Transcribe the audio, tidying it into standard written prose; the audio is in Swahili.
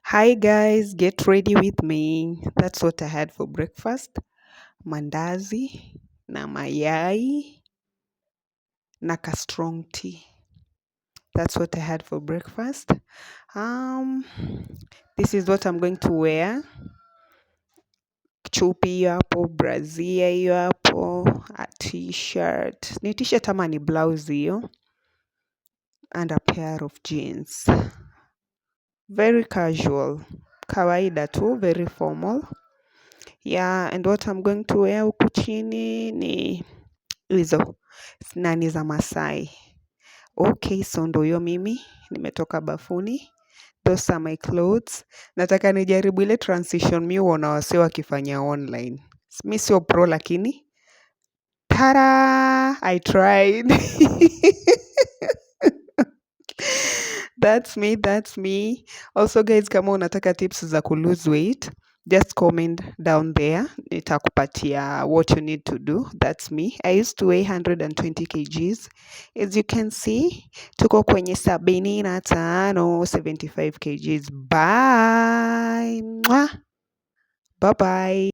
Hi guys, get ready with me. That's what I had for breakfast. Mandazi na mayai na ka strong tea. That's what I had for breakfast. Um this is what I'm going to wear. Chupi hiyo hapo, brazia hiyo hapo, a t-shirt. Ni t-shirt ama ni blouse hiyo and a pair of jeans. Very casual. Kawaida tu, very formal. Yeah, and what I'm going to wear huku chini ni hizo nani za Masai. Okay, so ndo hiyo mimi nimetoka bafuni. Those are my clothes. Nataka nijaribu ile transition mi huona wasee wakifanya online. Mi sio pro lakini tada, I tried. That's me. Also guys, kama unataka tips za ku lose weight, just comment down there. Nitakupatia what you need to do. That's me. I used to weigh 120 kgs. As you can see, tuko kwenye 75, 75 kgs. Bye. Mwah. Bye bye.